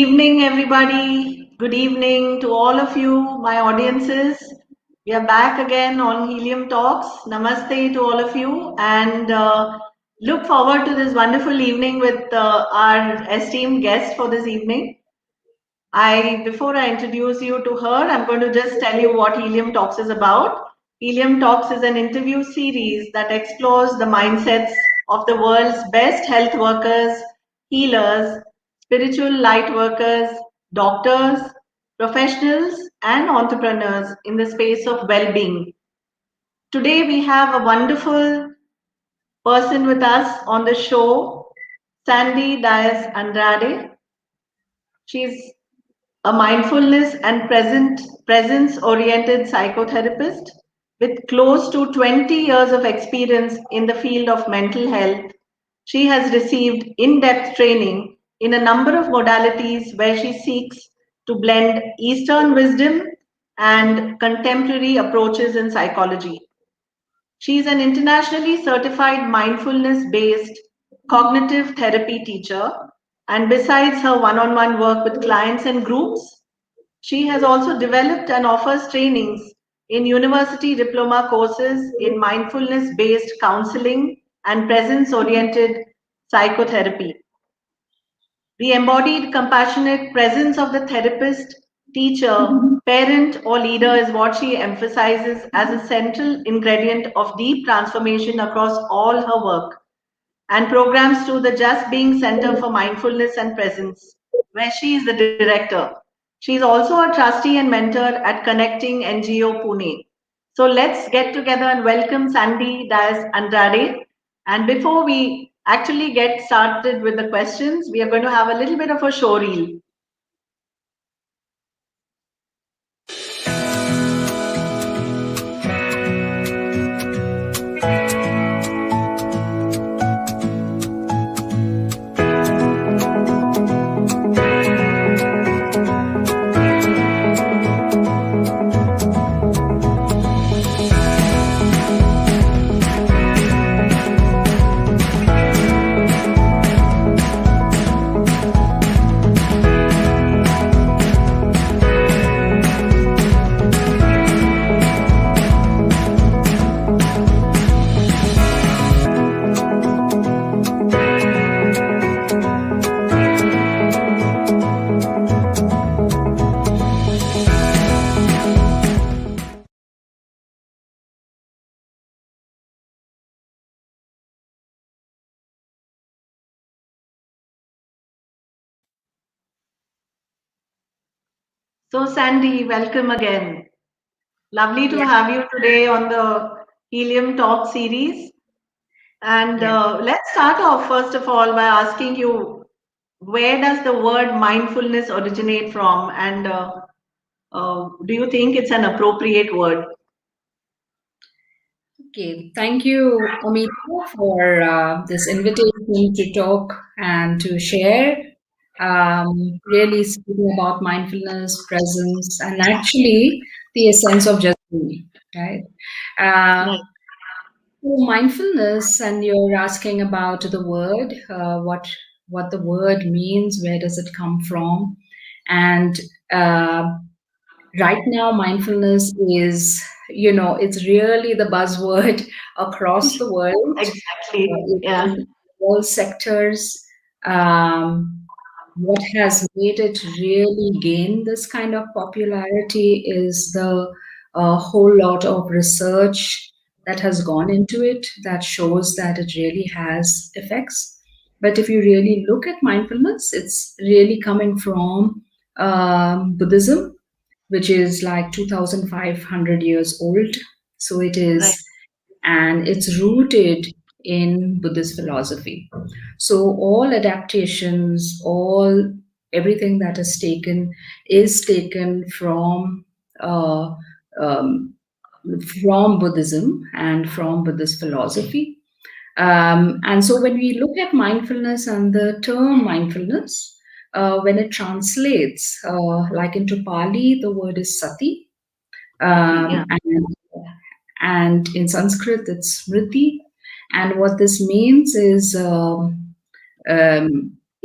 Good evening, everybody. Good evening to all of you, my audiences. We are back again on Helium Talks. Namaste to all of you, and look forward to this wonderful evening with our esteemed guest for this evening. Before I introduce you to her, I'm going to just tell you what Helium Talks is about. Helium Talks is an interview series that explores the mindsets of the world's best health workers, healers, spiritual light workers, doctors, professionals, and entrepreneurs in the space of well-being. Today, we have a wonderful person with us on the show, Sandy Dias Andrade. She's a mindfulness and presence oriented psychotherapist with close to 20 years of experience in the field of mental health. She has received in depth training in a number of modalities where she seeks to blend Eastern wisdom and contemporary approaches in psychology. She is an internationally certified mindfulness based cognitive therapy teacher, and besides her one on one work with clients and groups, she has also developed and offers trainings in university diploma courses in mindfulness based counseling and presence oriented psychotherapy. The embodied compassionate presence of the therapist, teacher, parent, or leader is what she emphasizes as a central ingredient of deep transformation across all her work and programs through the Just Being Center for Mindfulness and Presence, where she is the director. She is also a trustee and mentor at Connecting NGO Pune. So let's get together and welcome Sandy Dias Andrade. And before we actually get started with the questions, we are going to have a little bit of a show reel. So, Sandy, welcome again. Lovely to have you today on the Helium Talk series. And let's start off, first of all, by asking you, where does the word mindfulness originate from? And do you think it's an appropriate word? Okay, thank you, Ameeta, for this invitation to talk and to share. Really speaking about mindfulness, presence, and actually the essence of just being, right? Uh, Right. so mindfulness, and you're asking about the word, what the word means, where does it come from, and uh, right now mindfulness is, it's really the buzzword across the world, Exactly. Yeah. in all sectors. What has made it really gain this kind of popularity is the whole lot of research that has gone into it that shows that it really has effects. But if you really look at mindfulness, it's really coming from Buddhism, which is like 2,500 years old. So it Right. is, and it's rooted in Buddhist philosophy. So all adaptations, everything that is taken uh, um, from Buddhism and from Buddhist philosophy. And so when we look at mindfulness and the term mindfulness, when it translates, like into Pali, the word is sati, Sati. Yeah. and in Sanskrit it's smriti. And what this means is, um,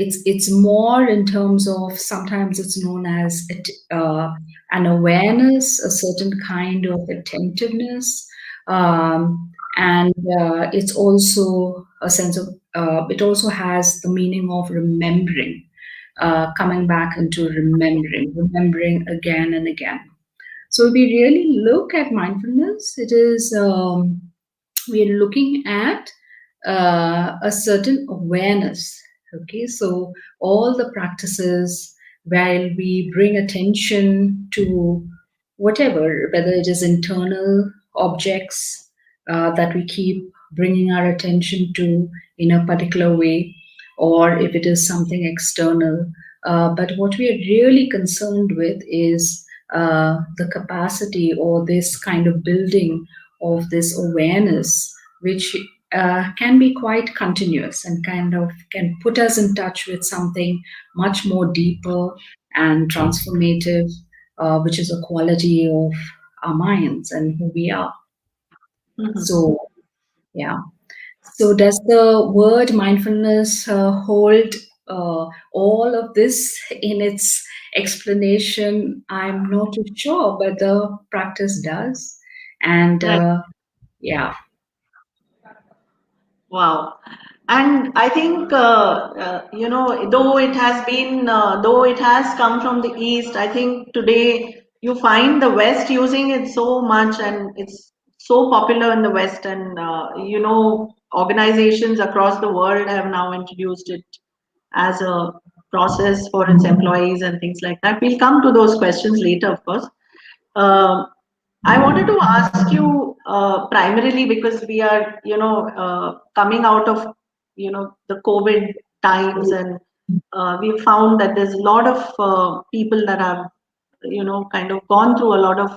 it's more in terms of, sometimes it's known as an awareness, a certain kind of attentiveness, and it's also a sense of, it also has the meaning of remembering, coming back into remembering again and again. So if we really look at mindfulness, it is, we are looking at a certain awareness. Okay, so all the practices, while we bring attention to whatever, whether it is internal objects that we keep bringing our attention to in a particular way, or if it is something external. But what we are really concerned with is the capacity, or this kind of building of this awareness, which can be quite continuous and kind of can put us in touch with something much more deeper and transformative, which is a quality of our minds and who we are. Mhm. So, yeah. So, does the word mindfulness hold all of this in its explanation? I'm not too sure, but the practice does. And Right. yeah. Wow. And I think, though it has come from the East, I think today you find the West using it so much, and it's so popular in the West. And, organizations across the world have now introduced it as a process for its employees and things like that. We'll come to those questions later, of course. Um I wanted to ask you primarily because we are, coming out of, the COVID times, and we found that there's a lot of people that have, kind of gone through a lot of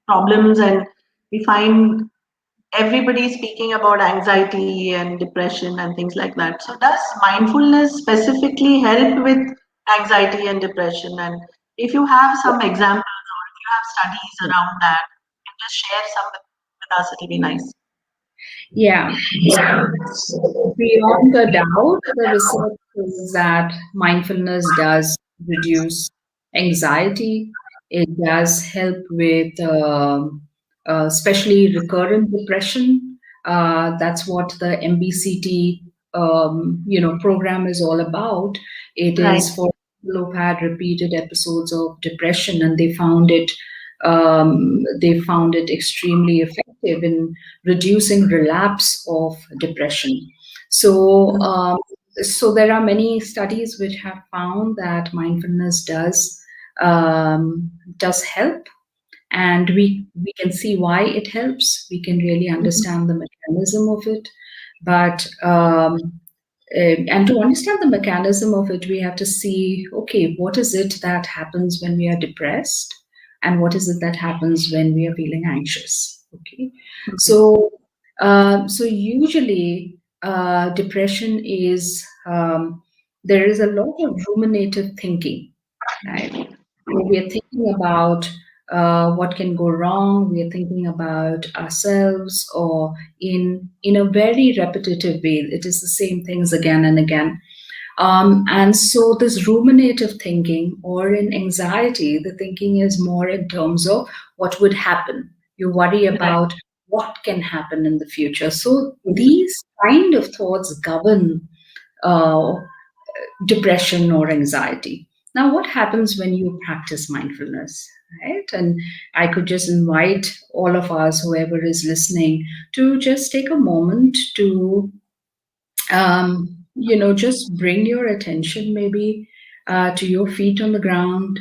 problems, and we find everybody speaking about anxiety and depression and things like that. So, does mindfulness specifically help with anxiety and depression? And if you have some examples, or if you have studies around that, you can just share some with us, it'll be nice. Yeah. Beyond a doubt, the research shows that mindfulness does reduce anxiety. It does help with, especially recurrent depression. That's what the MBCT, program is all about. It Right. is for people who've had repeated episodes of depression, and they found it extremely effective in reducing relapse of depression. So, so there are many studies which have found that mindfulness does help, and we can see why it helps. We can really understand the mechanism of it, but and to understand the mechanism of it, we have to see, okay, what is it that happens when we are depressed, and what is it that happens when we are feeling anxious? Okay, so so usually depression is, there is a lot of ruminative thinking, right? So we are thinking about what can go wrong. We are thinking about ourselves, or in a very repetitive way. It is the same things again and again. And so this ruminative thinking, or in anxiety, the thinking is more in terms of what would happen. You worry Right. about what can happen in the future. So these kind of thoughts govern uh, depression or anxiety. Now, what happens when you practice mindfulness, right? And I could just invite all of us, whoever is listening, to just take a moment to, just bring your attention maybe to your feet on the ground,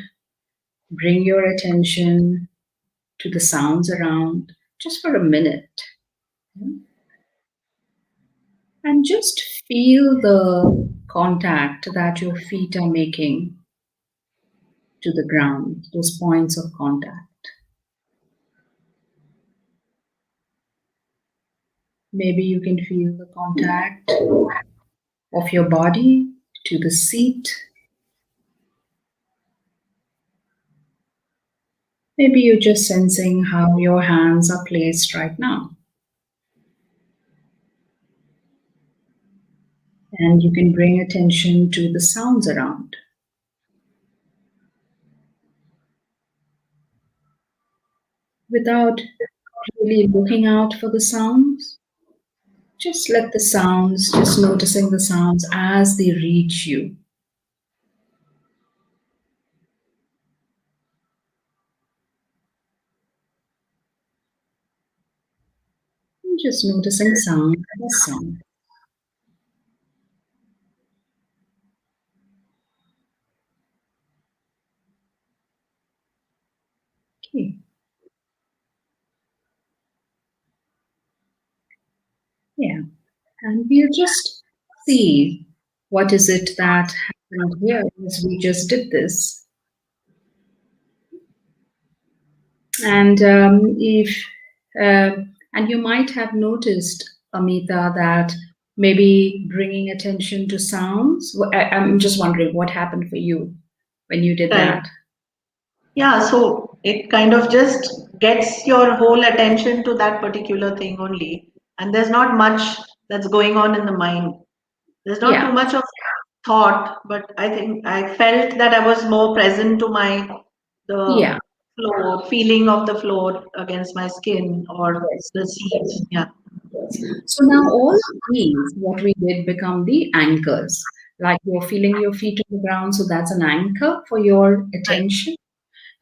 bring your attention to the sounds around just for a minute, and just feel the contact that your feet are making to the ground, those points of contact. Maybe you can feel the contact of your body to the seat. Maybe you're just sensing how your hands are placed right now. And you can bring attention to the sounds around without really looking out for the sounds. Just let the sounds, just noticing the sounds as they reach you. And just noticing sound as sound. Okay. Yeah. And we'll just see what is it that happened here as we just did this. And if and you might have noticed, Ameeta, that maybe bringing attention to sounds. I'm just wondering what happened for you when you did Right. that. Yeah, so it kind of just gets your whole attention to that particular thing only. And there's not much that's going on in the mind. There's not too Yeah. much of thought, but I think I felt that I was more present to the Yeah. floor, feeling of the floor against my skin or Yes. the seat. Yeah, Yes. So now all of these, what we did, become the anchors. Like you're feeling your feet on the ground, so that's an anchor for your right, attention,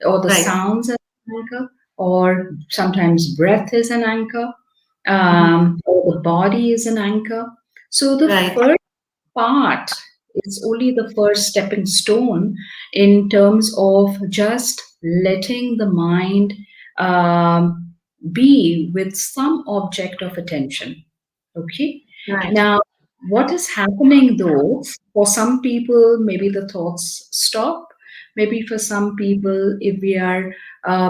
or the right, sounds as an anchor, or sometimes breath is an anchor, mhm, or the body is an anchor. So the right, first part is only the first stepping stone in terms of just letting the mind um, be with some object of attention. Okay. right, Now, what is happening though, for some people, maybe the thoughts stop. Maybe for some people, if we are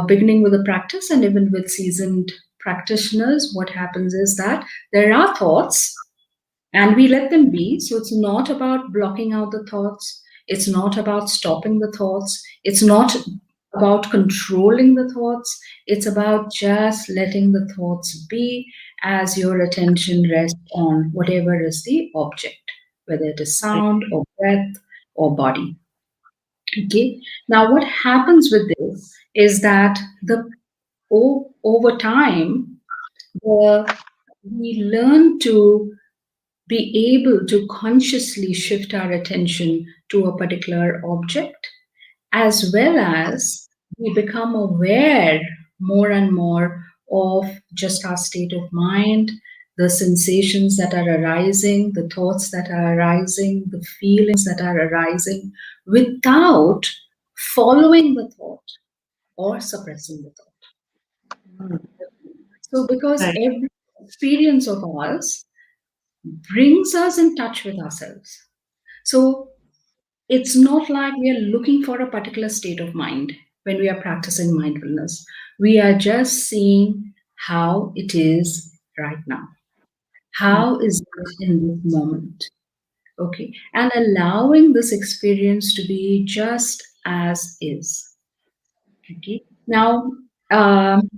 beginning with a practice and even with seasoned practitioners, what happens is that there are thoughts and we let them be. So it's not about blocking out the thoughts, it's not about stopping the thoughts, it's not about controlling the thoughts, it's about just letting the thoughts be as your attention rests on whatever is the object, whether it is right, sound or breath or body. Okay. Now what happens with this is that over time the we learn to be able to consciously shift our attention to a particular object, as well as we become aware more and more of just our state of mind, the sensations that are arising, the thoughts that are arising, the feelings that are arising, without following the thought or suppressing the thought. mm, So, because right, every experience of ours brings us in touch with ourselves. So, it's not like we are looking for a particular state of mind when we are practicing mindfulness. We are just seeing how it is right now. mm, How is it in this moment? Okay. And allowing this experience to be just as is. Okay. Um,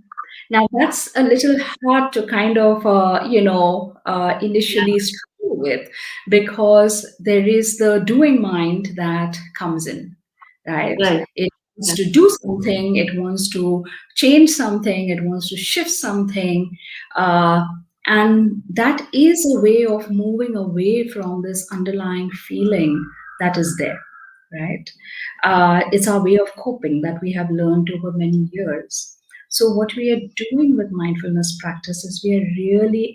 now that's a little hard to kind of, yeah, initially struggle with because there is the doing mind that comes in, right? right, It wants yeah, to do something, it wants to change something, it wants to shift something. Uh, and that is a way of moving away from this underlying feeling that is there, right? It's our way of coping that we have learned over many years. So, what we are doing with mindfulness practice is we are really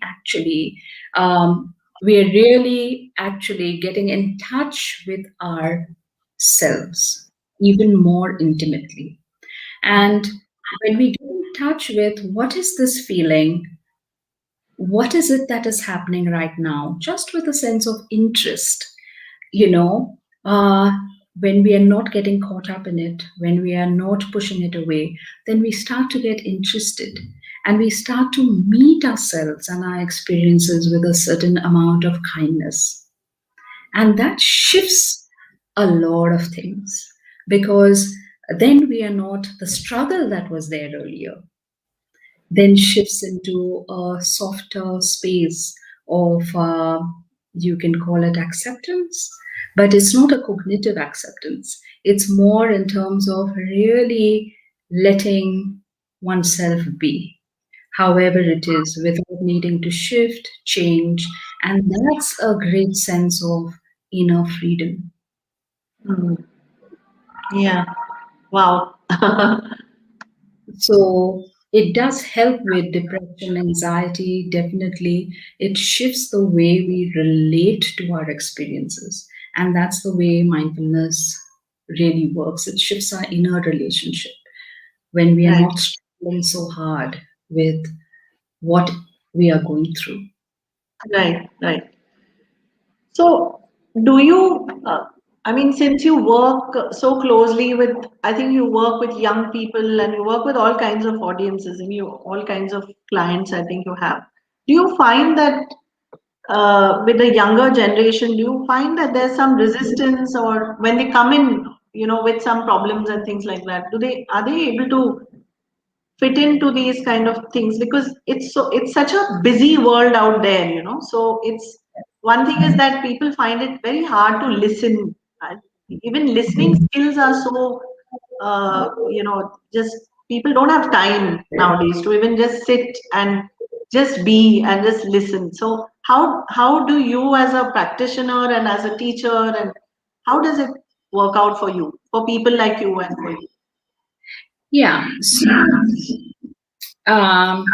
actually getting in touch with ourselves even more intimately. And when we get in touch with what is this feeling, what is it that is happening right now, just with a sense of interest, you know, uh, when we are not getting caught up in it, when we are not pushing it away, then we start to get interested and we start to meet ourselves and our experiences with a certain amount of kindness. And that shifts a lot of things because then we are not the struggle that was there earlier, then shifts into a softer space of you can call it acceptance, but it's not a cognitive acceptance. It's more in terms of really letting oneself be, however it is, without needing to shift, change. And that's a great sense of inner freedom. Mm. Yeah. Wow. So it does help with depression, anxiety, definitely. It shifts the way we relate to our experiences. And that's the way mindfulness really works. It shifts our inner relationship when we are Right. not struggling so hard with what we are going through. Right. Right. So, do you, I mean, since you work so closely with, I think you work with young people and you work with all kinds of audiences and you all kinds of clients, I think you have. Do you find that with the younger generation, do you find that there's some resistance or when they come in, with some problems and things like that, are they able to fit into these kind of things because it's such a busy world out there, so it's one thing is that people find it very hard to listen. Uh, Even listening skills are so just people don't have time nowadays to even just sit and just be and just listen. So how do you as a practitioner and as a teacher, and how does it work out for you, for people like you and for you? Yeah. Um,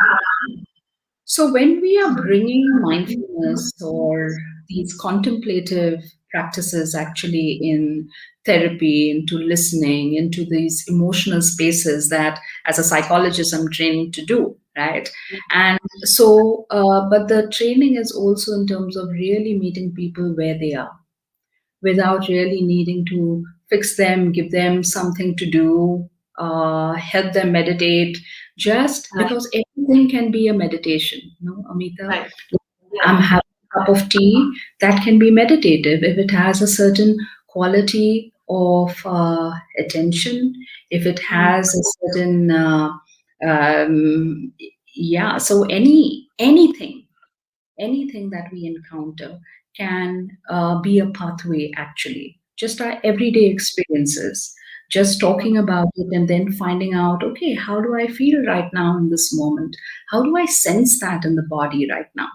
So, when we are bringing mindfulness or these contemplative practices actually in therapy, into listening, into these emotional spaces that as a psychologist I'm trained to do, right? And so, but the training is also in terms of really meeting people where they are without really needing to fix them, give them something to do, help them meditate, just Right. because everything can be a meditation. No, Amita, Right. I'm Yeah. having a cup of tea, that can be meditative if it has a certain quality of attention, if it Mm. has a certain, um, yeah, so anything that we encounter can be a pathway actually, just our everyday experiences, just talking about it and then finding out, okay, how do I feel right now in this moment, how do I sense that in the body right now,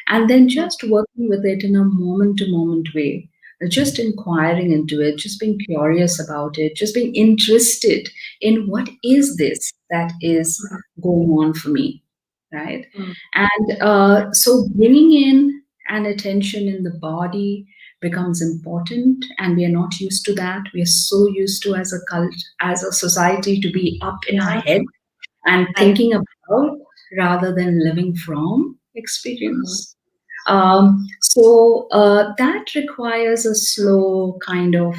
and then Mm. just working with it in a moment to moment way, just inquiring into it, just being curious about it, just being interested in what is this that is going on for me, right? Mm. And so bringing in an attention in the body becomes important, and we are not used to that. We are so used to, as a cult, as a society, to be up in our Yeah. head and Right. thinking about rather than living from Mm. experience. So that requires a slow kind of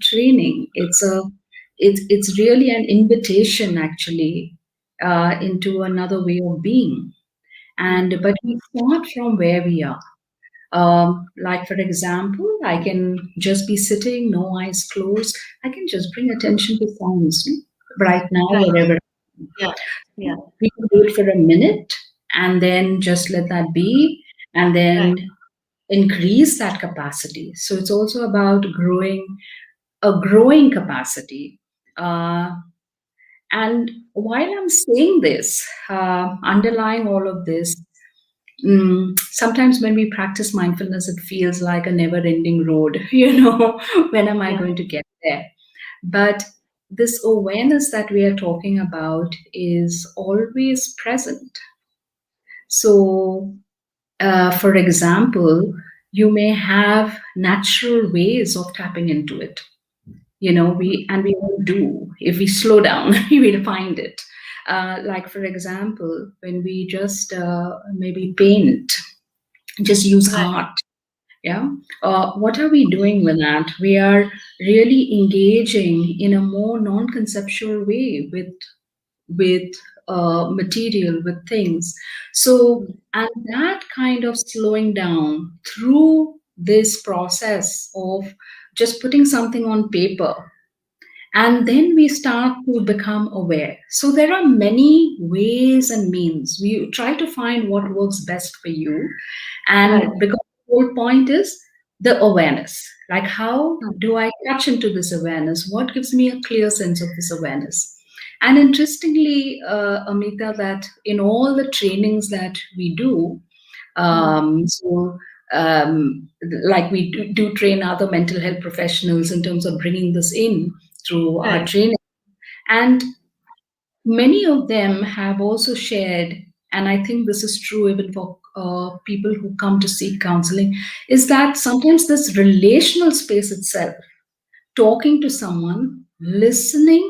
training. It's really an invitation actually into another way of being. And Mm. but we start from where we are. Like for example, I can just be sitting, no eyes closed. I can just bring attention to sounds right now, Right. wherever Yeah. Yeah. we can do it for a minute and then just let that be, and Right. then increase that capacity. So it's also about growing capacity. Uh, and while I'm saying this, underlying all of this, sometimes when we practice mindfulness, it feels like a never ending road. When am I Yeah. going to get there? But this awareness that we are talking about is always present. So, for example, you may have natural ways of tapping into it. We all do. If we slow down, we will find it. Like for example, when we just maybe paint, just use Right. art. Yeah. What are we doing with that? We are really engaging in a more non-conceptual way with material, with things. So, Mm. and that kind of slowing down through this process of just putting something on paper, and then we start to become aware. So there are many ways and means. We try to find what works best for you, and Right. because whole point is the awareness. Like, how Mm. do I touch into this awareness? What gives me a clear sense of this awareness? And interestingly, Amita, that in all the trainings that we do, Mm. so like we do train other mental health professionals in terms of bringing this in through our Right. training. And many of them have also shared, and I think this is true even for people who come to seek counseling, is that sometimes this relational space itself, talking to someone, listening,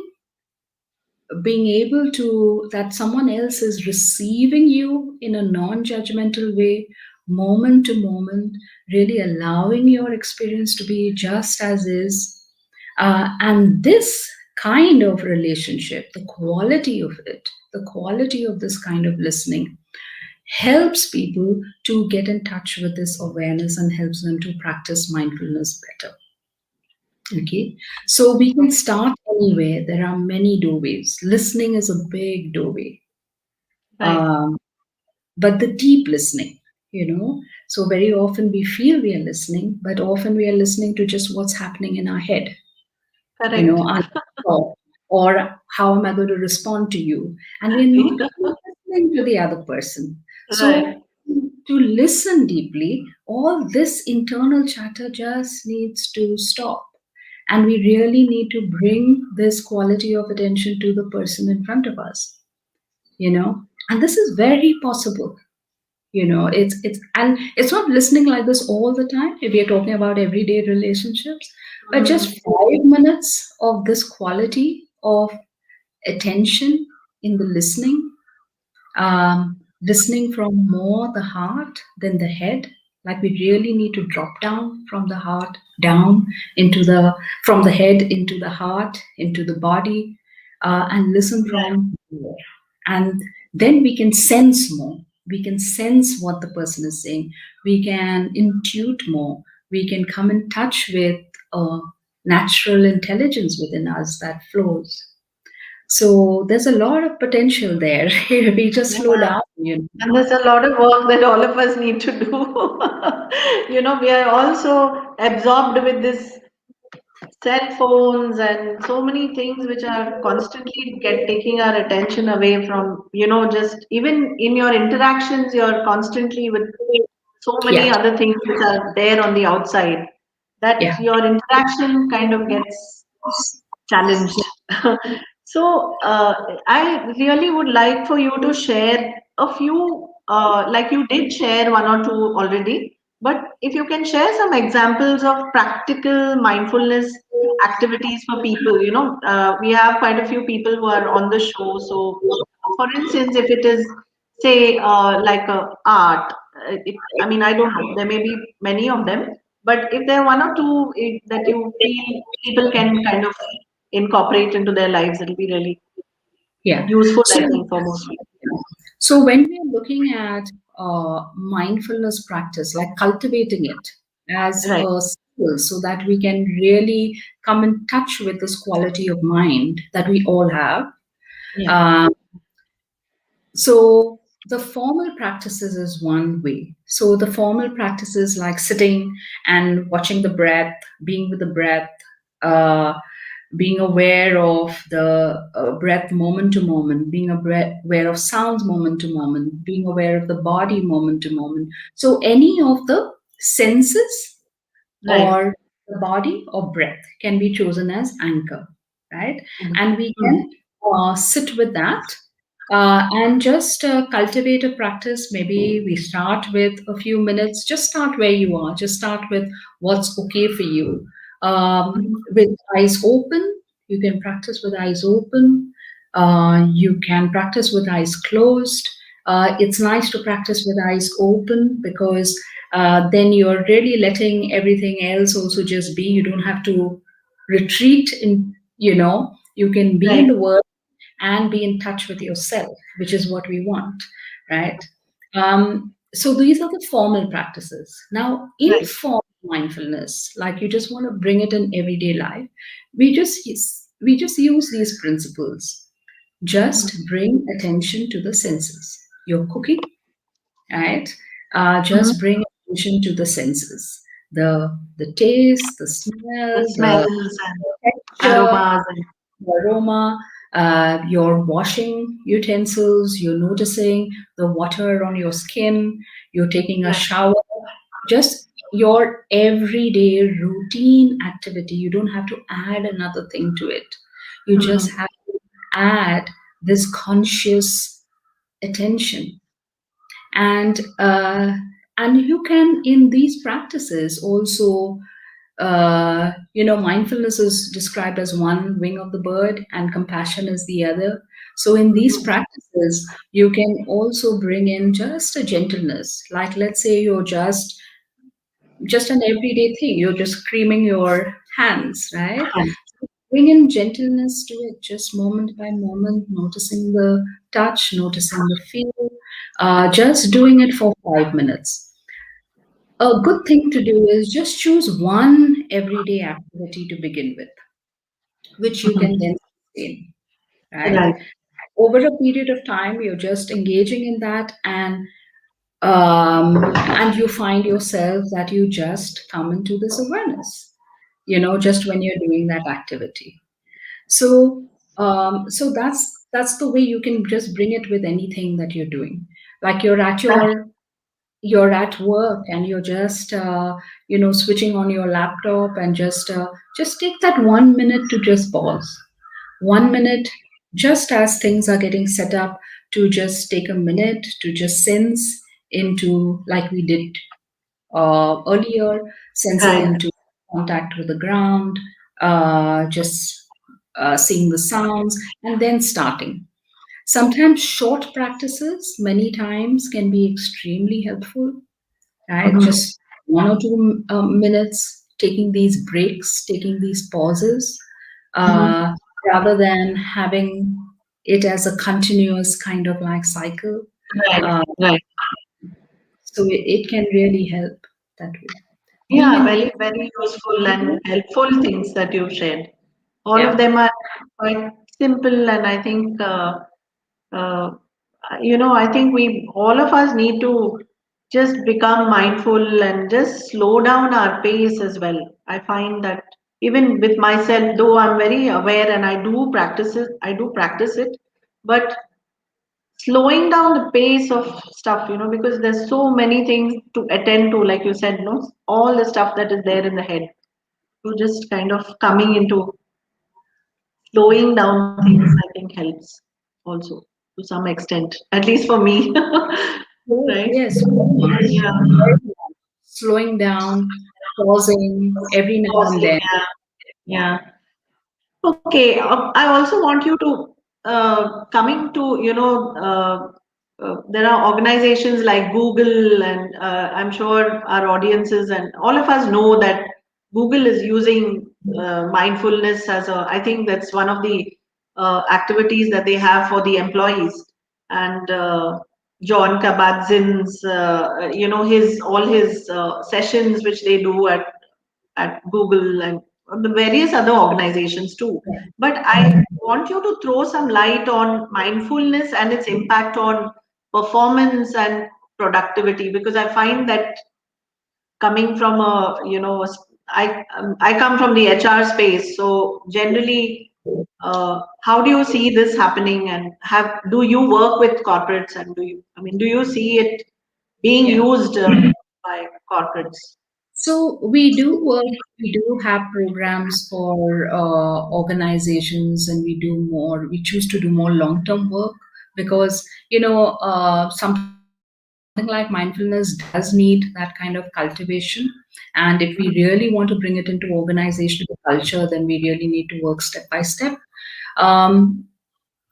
being able to, that someone else is receiving you in a non-judgmental way, moment to moment, really allowing your experience to be just as is. And this kind of relationship, the quality of it, the quality of this kind of listening helps people to get in touch with this awareness and helps them to practice mindfulness better. Okay, so we can Okay. start anywhere. There are many doorways. Listening is a big doorway, Right. um, but the deep listening, you know. So very often we feel we are listening, but often we are listening to just what's happening in our head, you Correct. know, or how am I going to respond to you? And we're not listening to the other person. So Right. to listen deeply, all this internal chatter just needs to stop. And we really need to bring this quality of attention to the person in front of us, you know. And this is very possible. You know, it's not listening like this all the time if we are talking about everyday relationships, but just Mm. 5 minutes of this quality of attention in the listening, listening from more the heart than the head. Like we really need to drop down from the heart down into the, from the head into the heart into the body, and listen Right. from more. And then we can sense more. We can sense what the person is saying. We can intuit more. We can come in touch with a natural intelligence within us that flows. So there's a lot of potential there if we just slow Yeah. down, you know. And there's a lot of work that all of us need to do. We are also absorbed with this cell phones and so many things which are constantly get taking our attention away from, just even in your interactions, you're constantly with so many Yeah, other things which are there on the outside that yeah. your interaction kind of gets challenged. So, I really would like for you to share a few, like you did share one or two already, but if you can share some examples of practical mindfulness activities for people, we have quite a few people who are on the show. So, for instance, if it is, say, like a art, I mean, I don't know, there may be many of them, but if there are one or two that you feel people can kind of incorporate into their lives, it'll be really Yeah. useful, So, I think, for most people. so when we are looking at mindfulness practice, like cultivating it as Right. a skill, so that we can really come in touch with this quality of mind that we all have. Yeah. Um, So the formal practices is one way. So the formal practices like sitting and watching the breath, being with the breath, uh, being aware of the breath moment to moment, being aware of sounds moment to moment, being aware of the body moment to moment. So any of the senses Right. or the body or breath can be chosen as anchor, right? Mhm. And we Mhm. can sit with that, and just cultivate a practice. Maybe we start with a few minutes. Just start where you are. Just start with what's okay for you. Mhm. With eyes open, you can practice with eyes open. You can practice with eyes closed. It's nice to practice with eyes open because then you're really letting everything else also just be. You don't have to retreat in, you can be in Right. the world and be in touch with yourself, which is what we want, right? So these are the formal practices. Now, Right. informal mindfulness, like you just want to bring it in everyday life, we just use these principles. Just Mhm. bring attention to the senses. You're cooking, right? Mhm. Just bring attention to the senses, the taste, the The smell, the smells and texture, aromas and the aroma, your washing utensils, you're noticing the water on your skin, you're taking a right. shower, just your everyday routine activity. You don't have to add another thing to it. You just Mhm. have to add this conscious attention. And you can, in these practices, also mindfulness is described as one wing of the bird and compassion is the other. So, in these Mhm. practices, you can also bring in just a gentleness. Like, let's say you're just an everyday thing. You're just creaming your hands, right? Right. Bring in gentleness to it, just moment by moment, noticing the touch, noticing the feel, just doing it for 5 minutes. A good thing to do is just choose one everyday activity to begin with, which you can Mhm. then sustain, right? Right. Over a period of time, you're just engaging in that, and you find yourself that you just come into this awareness, just when you're doing that activity. So, so that's the way you can just bring it with anything that you're doing. Like you're at work and you're just switching on your laptop and just take that 1 minute to just pause. 1 minute, just as things are getting set up, to just take a minute to just sense into, like we did earlier, sensing Right. into contact with the ground, just seeing the sounds, and then starting. Sometimes short practices, many times, can be extremely helpful, right? Mhm. Just 1 or 2 minutes, taking these breaks, taking these pauses, Mhm. uh, rather than having it as a continuous kind of like cycle. Right. Uh, Right. so it can really help that way. Being Yeah, in very, peace. very useful and helpful things that you've shared. All of Yeah. them are quite simple, and I think, uh, I think we, all of us need to just become mindful and just slow down our pace as well. I find that even with myself, though I'm very aware and I do practice it, but slowing down the pace of stuff, because there's so many things to attend to, like you said, no, all the stuff that is there in the head. To just kind of coming into slowing down things, I think helps also to some extent, at least for me. Yes, Right? yes, very much. Yeah. Very much. Slowing down, pausing every now and Pausing, then. yeah. Yeah. Okay, I also want you to coming to there are organizations like Google, and I'm sure our audiences and all of us know that Google is using mindfulness as a. I think that's one of the activities that they have for the employees, and John Kabat-Zinn's his all his sessions which they do at Google and the various other organizations too. But I want you to throw some light on mindfulness and its impact on performance and productivity, because I find that coming from I come from the HR space, so generally. How do you see this happening, and do you work with corporates, and do you see it being Yeah. used by corporates? So we do work, we do have programs for organizations, and we choose to do more long-term work because, something like mindfulness does need that kind of cultivation. And if we really want to bring it into organizational culture, then we really need to work step by step. Um,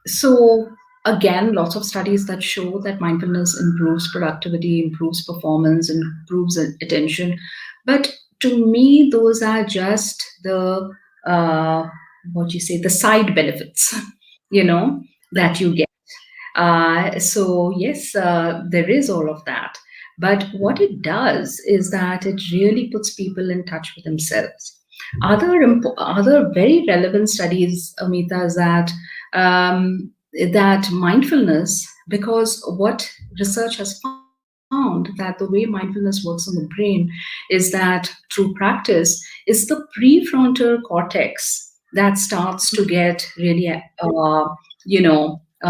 So, again, lots of studies that show that mindfulness improves productivity, improves performance, improves attention. But to me, those are just the what you say, the side benefits, that you get. So yes, there is all of that. But what it does is that it really puts people in touch with themselves. Other very relevant studies, Amita, is that mindfulness, because what research has found found that the way mindfulness works on the brain is that through practice, it's the prefrontal cortex that starts to get really,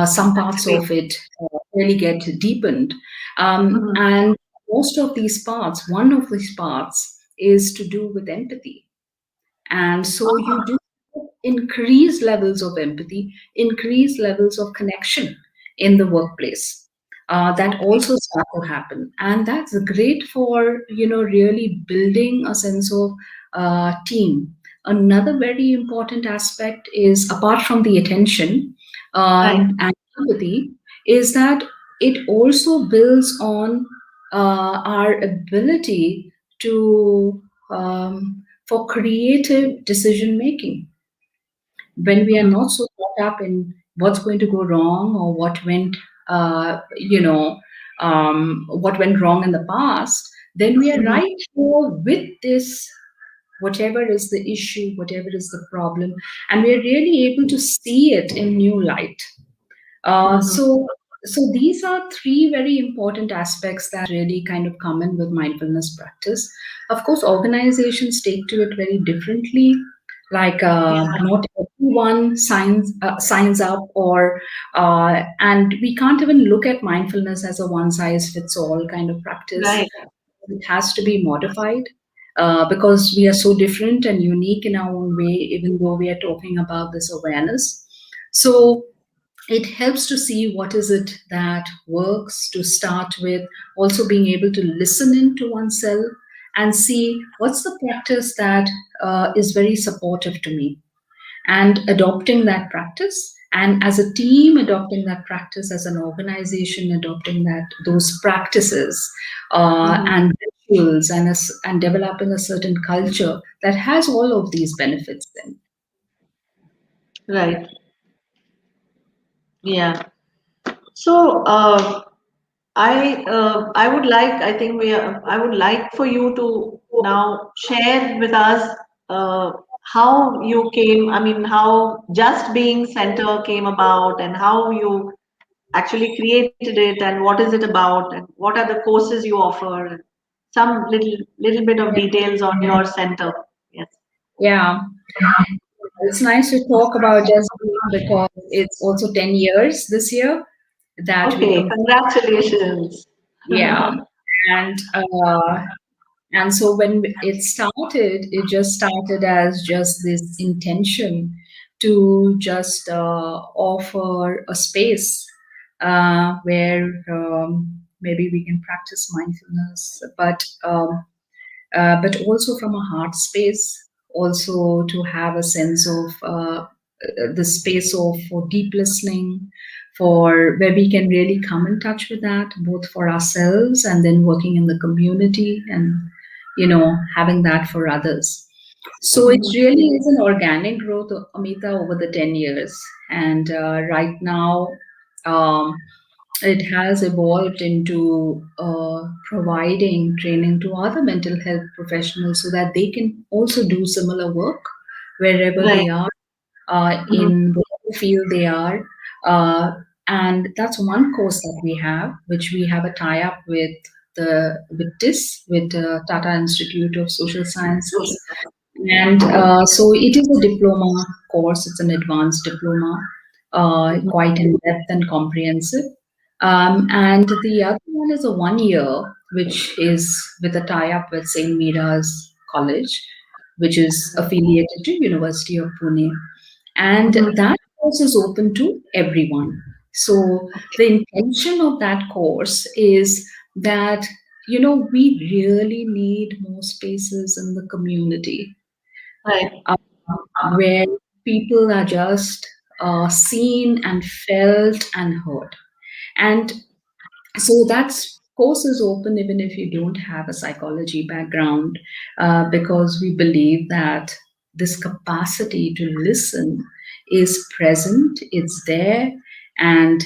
some parts Activate. of it really get deepened. Mhm. And most of these parts, one of these parts is to do with empathy. And so you Ah, do increase levels of empathy, increase levels of connection in the workplace. That okay. also start to happen, and that's great for really building a sense of team. Another very important aspect is, apart from the attention Right. and empathy, is that it also builds on our ability to for creative decision making when we are Mhm. not so caught up in what's going to go wrong or what went wrong in the past. Then we are Mhm. right here with this, whatever is the issue, whatever is the problem, and we are really able to see it in new light. uh, Mhm. so, so these are three very important aspects that really kind of come in with mindfulness practice. Of course, organizations take to it very differently. Like Yeah. not everyone signs up, and we can't even look at mindfulness as a one size fits all kind of practice. Right. It has to be modified because we are so different and unique in our own way, even though we are talking about this awareness. So it helps to see what is it that works to start with, also being able to listen into oneself and see what's the practice that is very supportive to me, and adopting that practice, and as a team adopting that practice, as an organization adopting those practices Mhm. and rituals, and developing a certain culture that has all of these benefits then. Right. Yeah. So, I would like, I think I would like for you to now share with us how you came, I mean, how Just Being Center came about and how you actually created it and what is it about and what are the courses you offer and some little bit of details on your center. Yes. Yeah, it's nice to talk about Just Being because it's also 10 years this year that we Okay, complete. congratulations. Yeah. And and so when it started, it just started as just this intention to just offer a space where maybe we can practice mindfulness, but also from a heart space, also to have a sense of the space of for deep listening, for where we can really come in touch with that, both for ourselves and then working in the community, and having that for others. So it Mhm. really is an organic growth, Amita, over the 10 years. And right now, um, it has evolved into providing training to other mental health professionals so that they can also do similar work wherever Right. they are, Mhm. in whatever field they are. Uh, and that's one course that we have, which we have a tie up with TIS, with Tata Institute of Social Social. Sciences. And so it is a diploma course, it's an advanced diploma, Mhm. quite in depth and comprehensive. And the other one is a 1 year, which is with a tie up with St. Mira's College, which is affiliated to University of Pune. And Mhm. that course is open to everyone. So the intention of that course is that we really need more spaces in the community Right. uh, where people are just seen and felt and heard. And so that's course is open even if you don't have a psychology background, because we believe that this capacity to listen is present, it's there, and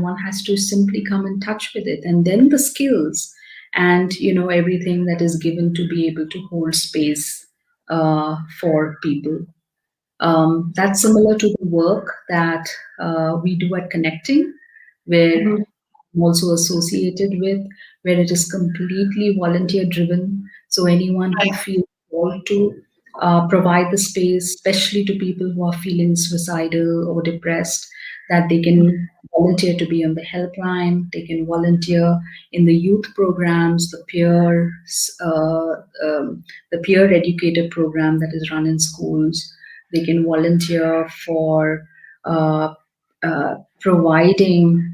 one has to simply come in touch with it, and then the skills and everything that is given to be able to hold space for people. That's similar to the work that we do at Connecting, where Mhm. also associated with, where it is completely volunteer driven. So anyone who Right. feels called to provide the space, especially to people who are feeling suicidal or depressed, that they can volunteer to be on the helpline, they can volunteer in the youth programs, uh, the peer educator program that is run in schools. They can volunteer for uh, providing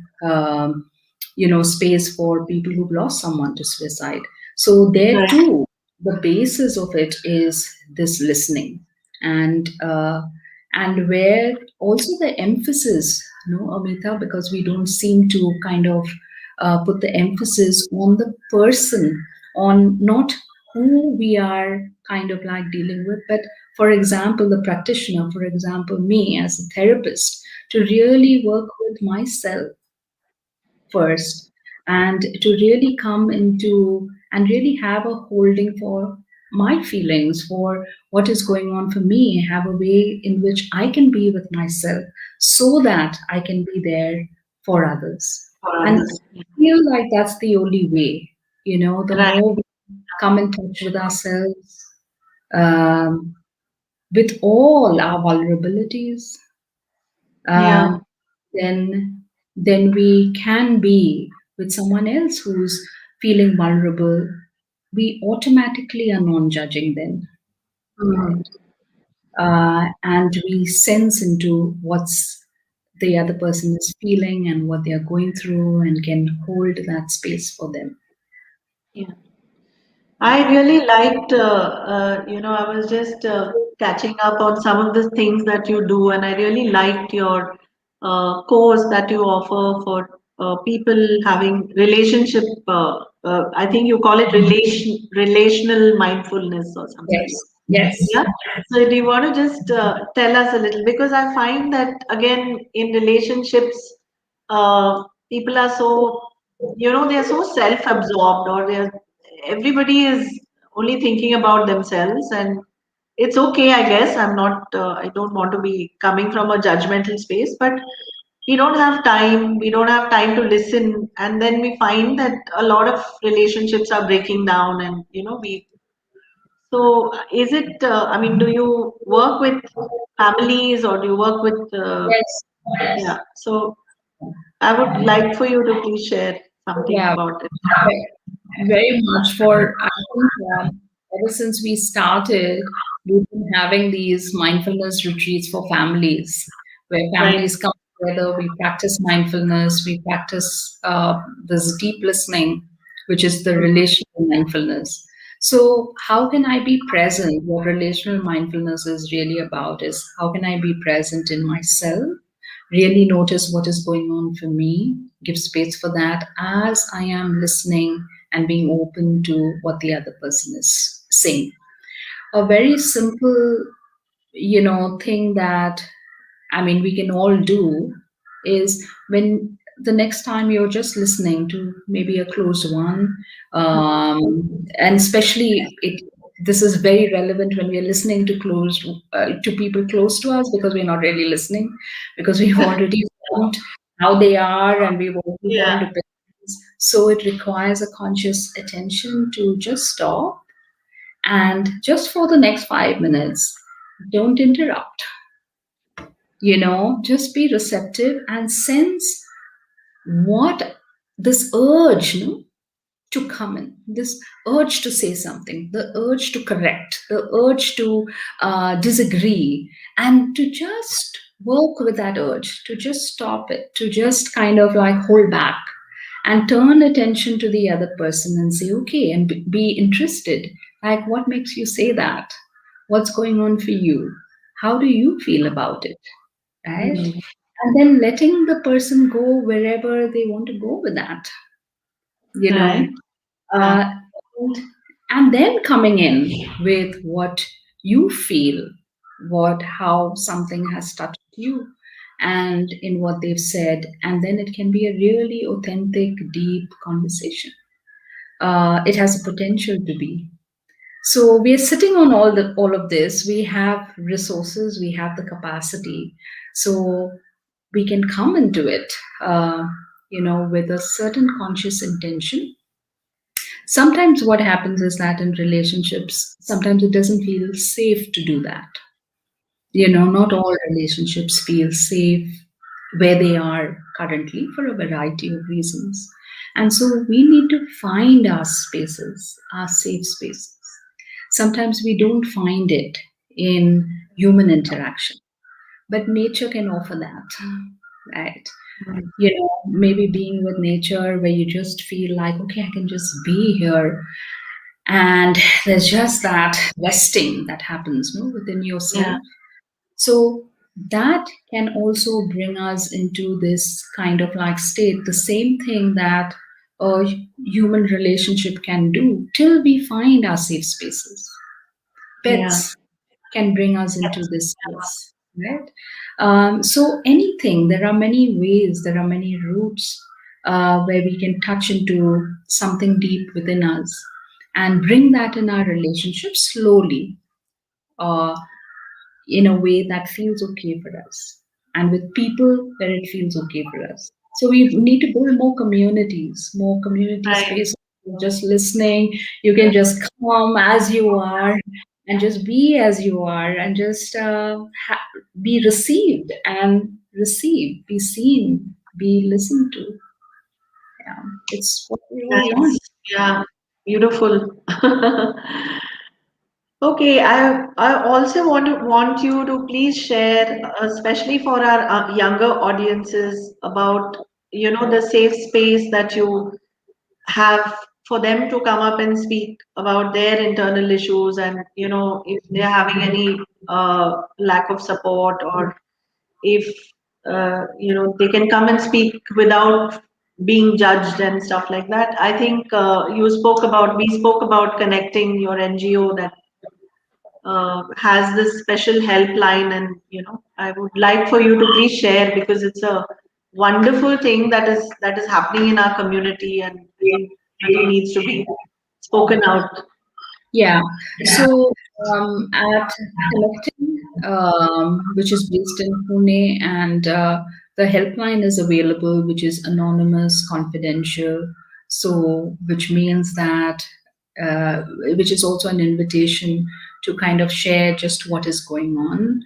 space for people who've lost someone to suicide. So there Right. too, the basis of it is this listening, and where also the emphasis, Amita, because we don't seem to kind of put the emphasis on the person, on not who we are kind of like dealing with, but for example, the practitioner, for example, me as a therapist, to really work with myself first, and to really come into and really have a holding for my feelings, for what is going on for me, have a way in which I can be with myself so that I can be there for others. For And others. I feel like that's the only way, the Right. more we come in touch with ourselves, um, with all our vulnerabilities, Yeah. um, then we can be with someone else who's feeling vulnerable. We automatically are non-judging then, Mm. and we sense into what's the other person is feeling and what they are going through, and can hold that space for them. Yeah. I really liked, I was just catching up on some of the things that you do, and I really liked your course that you offer for people having relationship. I think you call it relational mindfulness or something. Yes, yes, Yeah. So do you want to just tell us a little? Because I find that again in relationships, people are so, they are so self-absorbed, or everybody is only thinking about themselves, and it's okay, I guess. I don't want to be coming from a judgmental space, but we don't have time. We don't have time to listen, and then we find that a lot of relationships are breaking down, and we so, is it, I mean, do you work with families or do you work with, yes. yeah, so I would like for you to please share something Yeah, about it. very much. For I think ever since we started, we've been having these mindfulness retreats for families, where Right. families come together. We practice mindfulness. We practice this deep listening, which is the relational mindfulness. So, how can I be present? What relational mindfulness is really about is how can I be present in myself, really notice what is going on for me, give space for that as I am listening and being open to what the other person is saying. A very simple, thing that I mean, we can all do is when the next time you're just listening to maybe a close one, and especially this is very relevant when we are listening to to people close to us, because we're not really listening, because we've already formed how they are and we've already Yeah. formed opinions. So it requires a conscious attention to just stop, and just for the next 5 minutes, don't interrupt, just be receptive and sense what this urge, to come in, this urge to say something, the urge to correct, the urge to disagree, and to just work with that urge, to just stop it, to just kind of like hold back and turn attention to the other person and say, okay, and be interested. Like, what makes you say that? What's going on for you? How do you feel about it? Right? Mm. And then letting the person go wherever they want to go with that, you Right. know, Yeah. uh, and, and then coming in with what you feel, how something has touched you, and in what they've said, and then it can be a really authentic, deep conversation. It has a potential to be. So we are sitting on all of this. We have resources, we have the capacity. So we can come into it. Uh, with a certain conscious intention. Sometimes what happens is that in relationships, sometimes it doesn't feel safe to do that. Not all relationships feel safe where they are currently for a variety of reasons. And so we need to find our spaces, our safe spaces. Sometimes we don't find it in human interaction, but nature can offer that, right? Mm. Maybe being with nature where you just feel like, okay, I can just be here. And there's just that resting that happens, within Yeah, yourself. So that can also bring us into this kind of like state, the same thing that a human relationship can do till we find our safe spaces. yeah, Pets can bring us into this space, right? So anything, there are many ways, there are many routes where we can touch into something deep within us and bring that in our relationship slowly. Uh, in a way that feels okay for us and with people where it feels okay for us. So we need to build more community right. space. Just listening, you can just come as you are and just be as you are and just be received and receive, be seen, be listened to. Yeah, it's what we all want. Nice. Yeah, beautiful. Okay, I also want you to please share, especially for our younger audiences, about the safe space that you have for them to come up and speak about their internal issues, and if they're having any lack of support, or if they can come and speak without being judged and stuff like that. I think we spoke about connecting your NGO that has this special helpline, and I would like for you to please share, because it's a wonderful thing that is happening in our community, and I think really needs to be spoken out. Yeah. So at Connecting, which is based in Pune, and the helpline is available, which is anonymous, confidential. So, which means that, uh, which is also an invitation to kind of share just what is going on,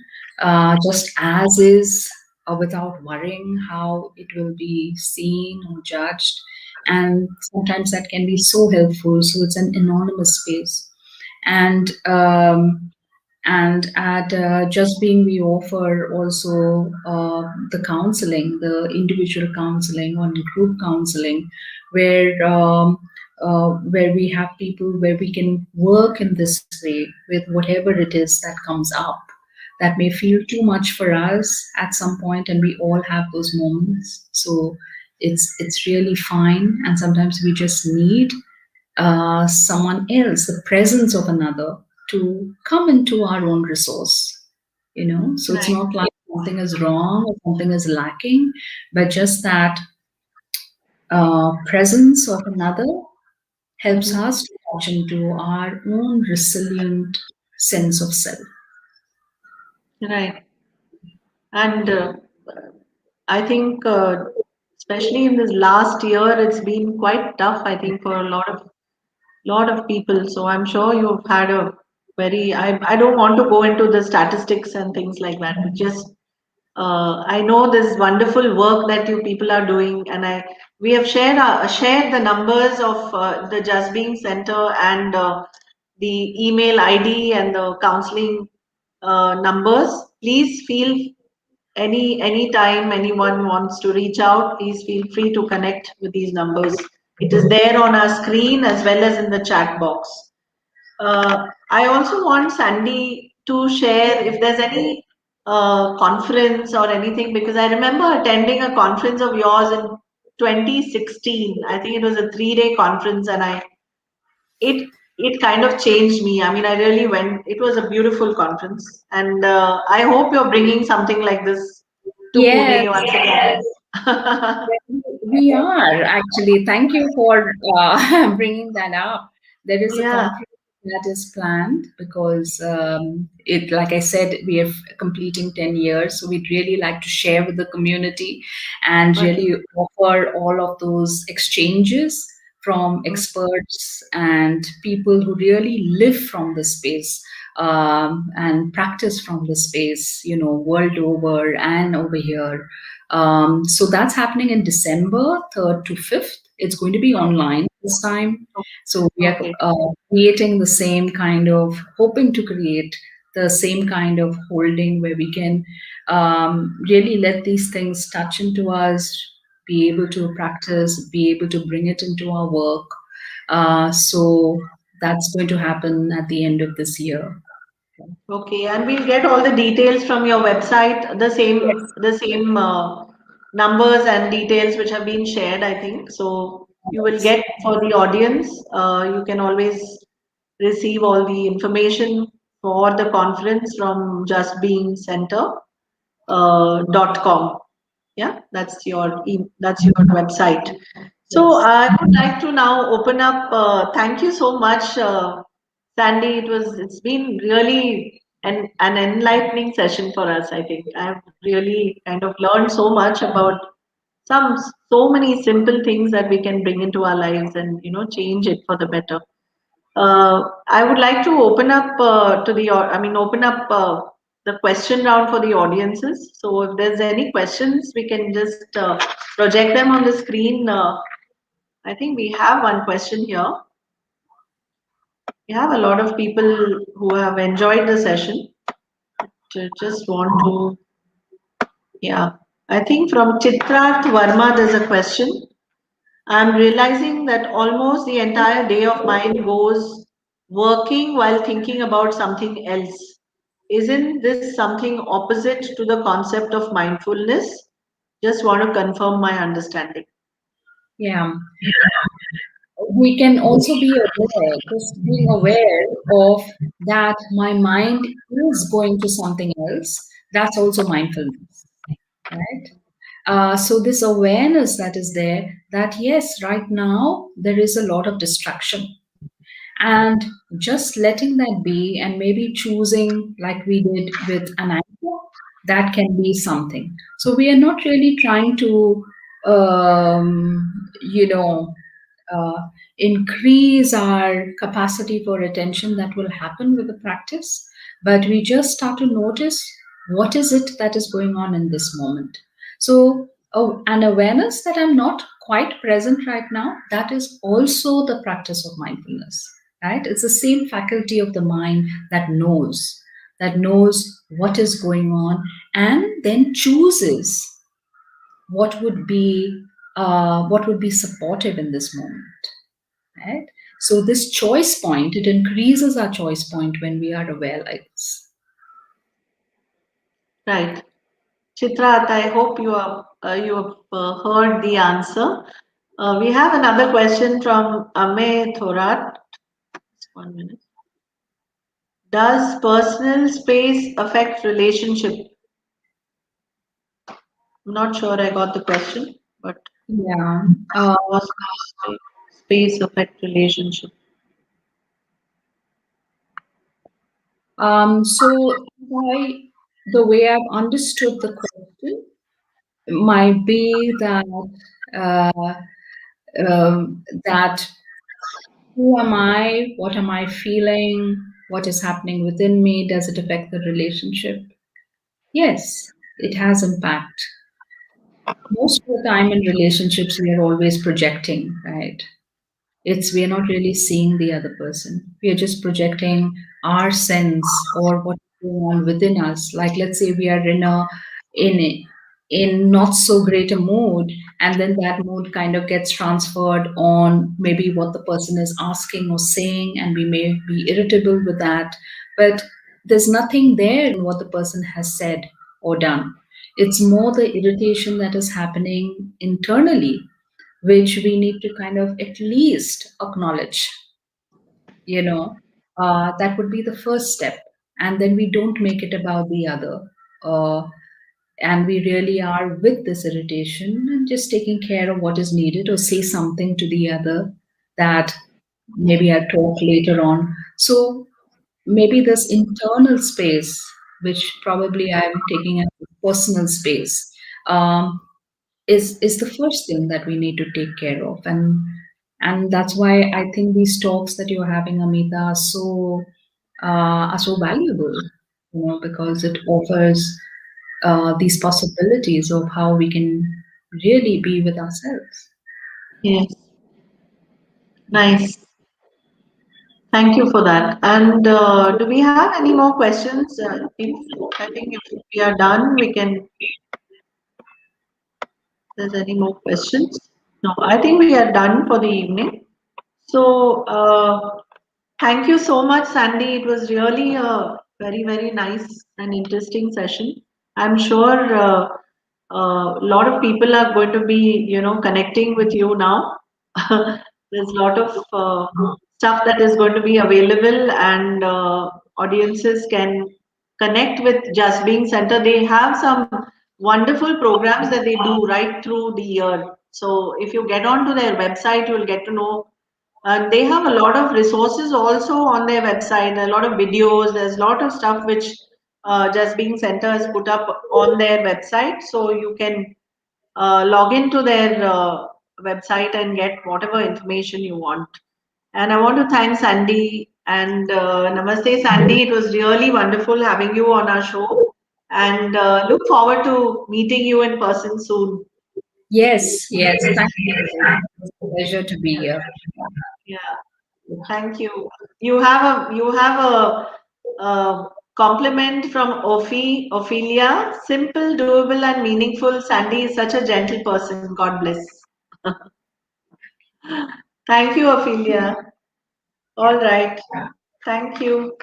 just as is, without worrying how it will be seen or judged. And sometimes that can be so helpful. So, it's an anonymous space and at Just Being we offer also the counseling, the individual counseling or group counseling, where we have people where we can work in this way with whatever it is that comes up that may feel too much for us at some point, and we all have those moments. So it's really fine, and sometimes we just need someone else, the presence of another, to come into our own resource. So it's Right. not like something is wrong or something is lacking, but just that presence of another helps Hmm. us to touch into our own resilient sense of self. Right. And I think, especially in this last year, it's been quite tough, I think, for a lot of people. So I'm sure you've had a very, I don't want to go into the statistics and things like that, but just I know this wonderful work that you people are doing, and we have shared the numbers of the Just Being Center, and the email ID and the counseling numbers. Please feel anytime anyone wants to reach out, please feel free to connect with these numbers. It is there on our screen as well as in the chat box. I also want Sandy to share if there's any conference or anything, because I remember attending a conference of yours in 2016. I think it was a 3-day conference, and it kind of changed me. I mean, I really went. It was a beautiful conference, and I hope you're bringing something like this to Yes, Pune once again. we are actually. Thank you for bringing that up. There is a Yeah. conference. that is planned because it, like I said, we are completing 10 years. So we'd really like to share with the community and Okay. really offer all of those exchanges from Mm. experts and people who really live from the space and practice from the space, world over and over here. So that's happening in December 3rd to 5th. It's going to be online this time. So we are Okay. creating the same kind of, hoping to create the same kind of holding where we can really let these things touch into us, be able to practice, be able to bring it into our work. So that's going to happen at the end of this year. Okay, and we'll get all the details from your website, Yes. the same numbers and details which have been shared, I think. So you will Yes. get for the audience, you can always receive all the information for the conference from justbeingcenter.com. Yeah, that's your website. So Yes. I would like to now open up. Thank you so much, Sandy. It's been really an enlightening session for us. I think I've really kind of learned so much about some so many simple things that we can bring into our lives and change it for the better. I would like to open up open up the question round for the audiences. So if there's any questions, we can just project them on the screen. I think we have one question here. We have a lot of people who have enjoyed the session. Just want to, yeah. I think from Chitrat Verma, there's a question. I'm realizing that almost the entire day of mine goes working while thinking about something else. Isn't this something opposite to the concept of mindfulness? Just want to confirm my understanding. Yeah. We can also be aware, just being aware of that my mind is going to something else. That's also mindfulness, right? So this awareness that is there, that yes, right now there is a lot of distraction, and just letting that be, and maybe choosing like we did with an anchor, that can be something. So we are not really trying to, you know, uh, increase our capacity for attention. That will happen with the practice, but we just start to notice what is it that is going on in this moment. So an awareness that I'm not quite present right now, that is also the practice of mindfulness, right? It's the same faculty of the mind that knows what is going on, and then chooses what would be supportive in this moment, right? So this choice point, it increases our choice point when we are aware like this. Right. Chitrat, I hope you have heard the answer. We have another question from Ame Thorat. Just 1 minute. Does personal space affect relationship? I'm not sure I got the question, but Yeah. personal space affect relationship. So the way I've understood the question might be that uh, that who am I? What am I feeling? What is happening within me? Does it affect the relationship? Yes, it has impact. Most of the time in relationships, we are always projecting, right? We are not really seeing the other person. We are just projecting our sense or what's going on within us. Like let's say we are in a in not so great a mood, and then that mood kind of gets transferred on maybe what the person is asking or saying, and we may be irritable with that. But there's nothing there in what the person has said or done. It's more the irritation that is happening internally, which we need to kind of at least acknowledge, you know, that would be the first step. And then we don't make it about the other. Uh, and we really are with this irritation and just taking care of what is needed, or say something to the other that maybe I'll talk later on. So maybe this internal space, which probably I'm taking as personal space, um, is the first thing that we need to take care of, and that's why I think these talks that you're having, Amita, are so valuable, because it offers these possibilities of how we can really be with ourselves. Yes, nice. Thank you for that. And do we have any more questions? I think if we are done, we can. If there's any more questions? No, I think we are done for the evening. So, thank you so much, Sandy. It was really a very, very nice and interesting session. I'm sure a lot of people are going to be, connecting with you now. There's a lot of stuff that is going to be available, and audiences can connect with Just Being Center. They have some wonderful programs that they do right through the year. So if you get onto their website, you'll get to know, and they have a lot of resources also on their website, a lot of videos. There's a lot of stuff which Just Being Center has put up on their website. So you can log into their website and get whatever information you want. And I want to thank Sandy and Namaste, Sandy. It was really wonderful having you on our show, and look forward to meeting you in person soon. Yes, yes. Thank you. It's a pleasure to be here. Yeah. Thank you. You have a compliment from Ophelia. Simple, doable, and meaningful. Sandy is such a gentle person. God bless. Thank you, Ophelia. All right. Thank you.